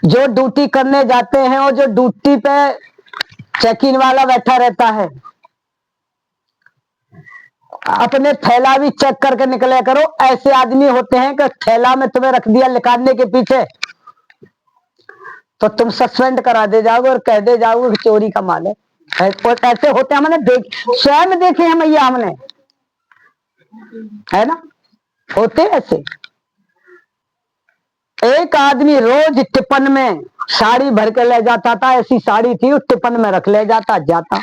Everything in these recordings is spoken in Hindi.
जो ड्यूटी करने जाते हैं और जो ड्यूटी पे चेकिंग वाला बैठा रहता है, अपने थैला भी चेक करके निकले करो। ऐसे आदमी होते हैं कि थैला में तुम्हें रख दिया निकालने के पीछे, तो तुम सस्पेंड करा दे जाओगे और कह दे जाओगे कि चोरी का माल है। ऐसे होते हमने स्वयं देखे हैं मैया, हमने, है ना, होते ऐसे। एक आदमी रोज टिफिन में साड़ी भर के ले जाता था, ऐसी साड़ी थी, उस टिफिन में रख ले जाता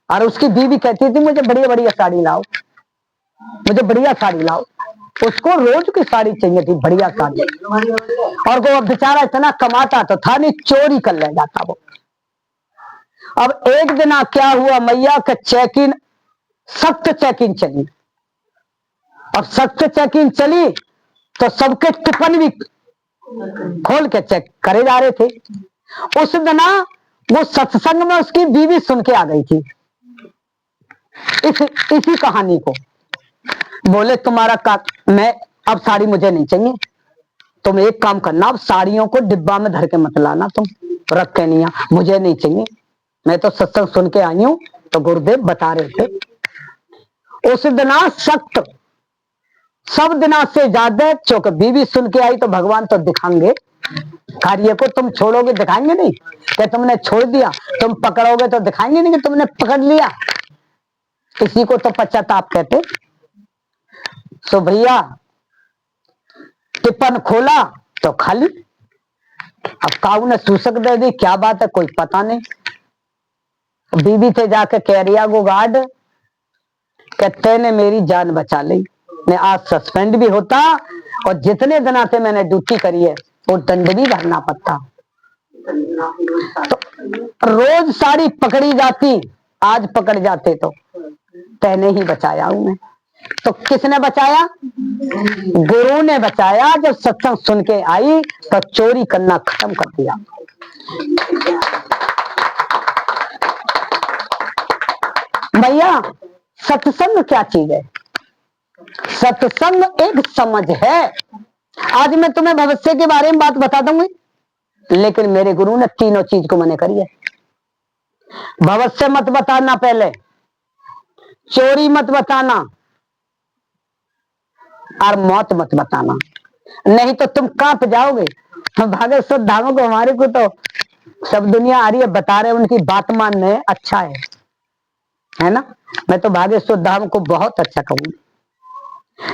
और उसकी बीवी कहती थी मुझे बढ़िया बढ़िया साड़ी लाओ, मुझे बढ़िया साड़ी लाओ। उसको रोज की साड़ी चाहिए थी, बढ़िया साड़ी, और वो बेचारा इतना कमाता तो था नहीं, चोरी कर ले जाता वो। अब एक दिन क्या हुआ मैया का चेकिंग, सख्त चेकिंग चली। अब सख्त चेकिंग चली तो सबके टिफिन भी खोल के चेक करे जा रहे थे। उस दिन वो सत्संग में उसकी बीवी सुन के आ गई थी इसी कहानी को। बोले तुम्हारा मैं अब साड़ी मुझे नहीं चाहिए, तुम एक काम करना, अब साड़ियों को डिब्बा में धर के मत लाना, तुम रख के नहीं, मुझे नहीं चाहिए, मैं तो सत्संग सुन के आई हूं। तो गुरुदेव बता रहे थे उस दिन सख्त, सब दिना से ज्यादा चौक। बीवी सुन के आई तो भगवान तो दिखाएंगे कार्य को, तुम छोड़ोगे दिखाएंगे नहीं, क्या तुमने छोड़ दिया, तुम पकड़ोगे तो दिखाएंगे नहीं कि तुमने पकड़ लिया। इसी को तो पश्चाताप कहते। सो भैया टिफिन खोला तो खाली। अब काऊ ने सूसक दे दी, क्या बात है कोई पता नहीं। बीबी थे जाके कैरिया को गार्ड, कहते ने मेरी जान बचा ली, मैं आज सस्पेंड भी होता और जितने दिन से मैंने ड्यूटी करी है वो दंड भी भरना पड़ता। तो रोज साड़ी पकड़ी जाती, आज पकड़ जाते तो तैने ही बचाया हूं मैं। तो किसने बचाया? गुरु ने बचाया। जब सत्संग सुन के आई तो चोरी करना खत्म कर दिया। भैया सत्संग क्या चीज है? सत्संग एक समझ है। आज मैं तुम्हें भविष्य के बारे में बात बता दूंगी, लेकिन मेरे गुरु ने तीनों चीज को मने करी है। भविष्य मत बताना, पहले चोरी मत बताना और मौत मत बताना, नहीं तो तुम कांप जाओगे। भागवत धामों को हमारे को तो सब दुनिया आ रही है, बता रहे उनकी बात मानने अच्छा है ना। मैं तो भागेश्वर धाम को बहुत अच्छा कहूंगी।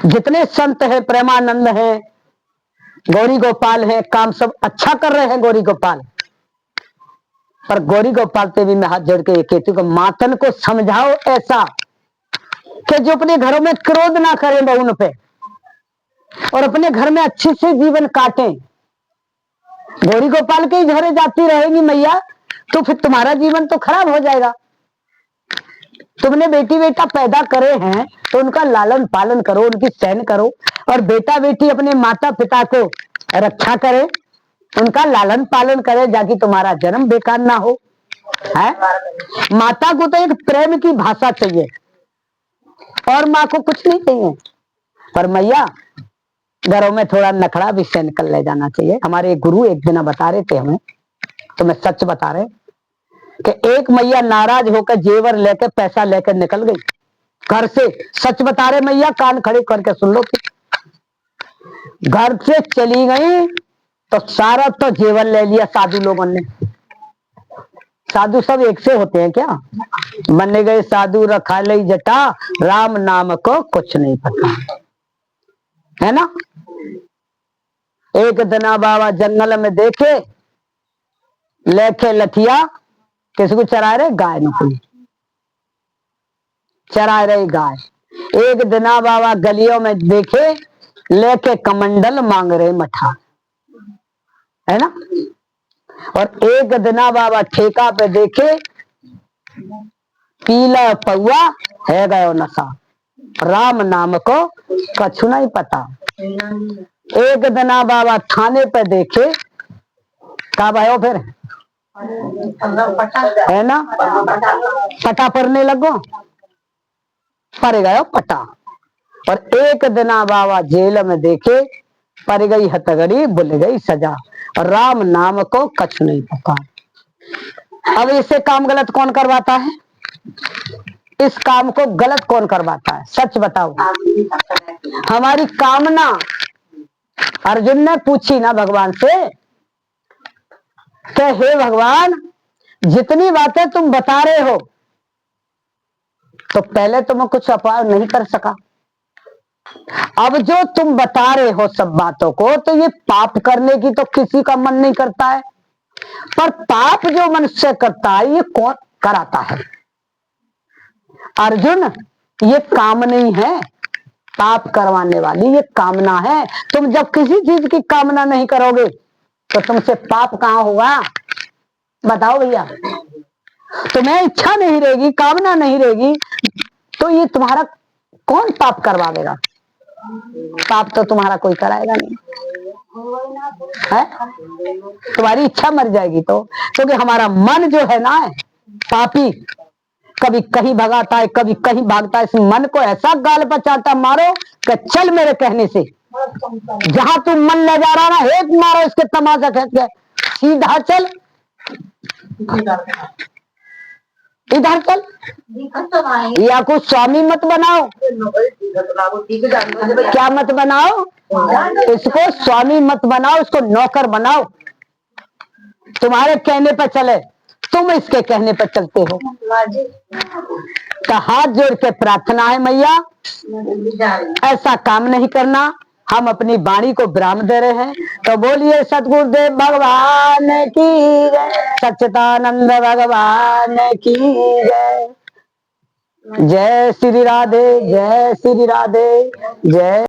जितने संत है, प्रेमानंद है, गौरी गोपाल है, काम सब अच्छा कर रहे हैं गौरी गोपाल। पर गौरी गोपाल पे भी मैं हाथ जोड़ के कहती हूँ, मातन को समझाओ ऐसा कि जो अपने घरों में क्रोध ना करें बहुन पे और अपने घर में अच्छे से जीवन काटें। गौरी गोपाल के ही झोरे जाती रहेगी मैया तो फिर तुम्हारा जीवन तो खराब हो जाएगा। तुमने बेटी बेटा पैदा करे हैं तो उनका लालन पालन करो, उनकी सहन करो, और बेटा बेटी अपने माता पिता को रक्षा करे, उनका लालन पालन करे, जाकि तुम्हारा जन्म बेकार ना हो। है माता को तो एक प्रेम की भाषा चाहिए और माँ को कुछ नहीं चाहिए। पर मैया घरों में थोड़ा नखड़ा भी सहन कर ले जाना चाहिए। हमारे गुरु एक दिन बता रहे थे हमें, तो मैं सच बता रहे कि एक मैया नाराज होकर जेवर लेकर पैसा लेकर निकल गई घर से। सच बता रहे मैया, कान खड़े करके सुन लो। घर से चली गई तो सारा तो जेवर ले लिया साधु लोगों ने। साधु सब एक से होते हैं क्या? बन गए साधु रखा ले जटा, राम नाम को कुछ नहीं पता, है ना। एक दिना बाबा जंगल में देखे लेके लठिया, किसको चरा रहे? गाय को चरा रही गाय। एक दिना बाबा गलियों में देखे लेके कमंडल मांग रहे मठा, है ना। और एक दिना बाबा ठेका पे देखे पीला पौआ है गयो नशा, राम नाम को कछु नहीं पता। एक दिना बाबा थाने पे देखे, कब आयो फिर, है ना, पटा पड़ने लगो, पड़ गयो पटा। और एक दिना बाबा जेल में देखे, पड़ गई हथगड़ी बुल गई सजा। राम नाम को कछ नहीं पुकार। अब इससे काम गलत कौन करवाता है? इस काम को गलत कौन करवाता है? सच बताओ। हमारी कामना अर्जुन ने पूछी ना भगवान से कि हे भगवान, जितनी बातें तुम बता रहे हो, तो पहले तो मैं कुछ अपराध नहीं कर सका, अब जो तुम बता रहे हो सब बातों को, तो ये पाप करने की तो किसी का मन नहीं करता है, पर पाप जो मनुष्य करता है ये कौन कराता है? अर्जुन, ये काम नहीं है पाप करवाने वाली, ये कामना है। तुम जब किसी चीज की कामना नहीं करोगे तो तुमसे पाप कहां होगा? बताओ भैया। तुम्हें इच्छा नहीं रहेगी, कामना नहीं रहेगी, तो ये तुम्हारा कौन पाप करवाएगा? पाप तो तुम्हारा कोई कराएगा नहीं है। तुम्हारी इच्छा मर जाएगी तो, क्योंकि हमारा मन जो है ना पापी, कभी कहीं भगाता है, कभी कहीं भागता है। इस मन को ऐसा गाल पर चाटा मारो कि चल मेरे कहने से, जहां तू मन ले जा रहा ना, एक मारो इसके तमाचा खेत के, सीधा चल, इधर चल, या कुछ स्वामी मत बनाओ। क्या मत बनाओ? इसको स्वामी मत बनाओ, इसको नौकर बनाओ। तुम्हारे कहने पर चले, तुम इसके कहने पर चलते हो। तो हाथ जोड़ के प्रार्थना है मैया, ऐसा काम नहीं करना। हम अपनी वाणी को विराम दे रहे हैं, तो बोलिए सतगुरुदेव भगवान की जय, सच्चिदानंद भगवान की जय। जय श्री राधे, जय श्री राधे, जय।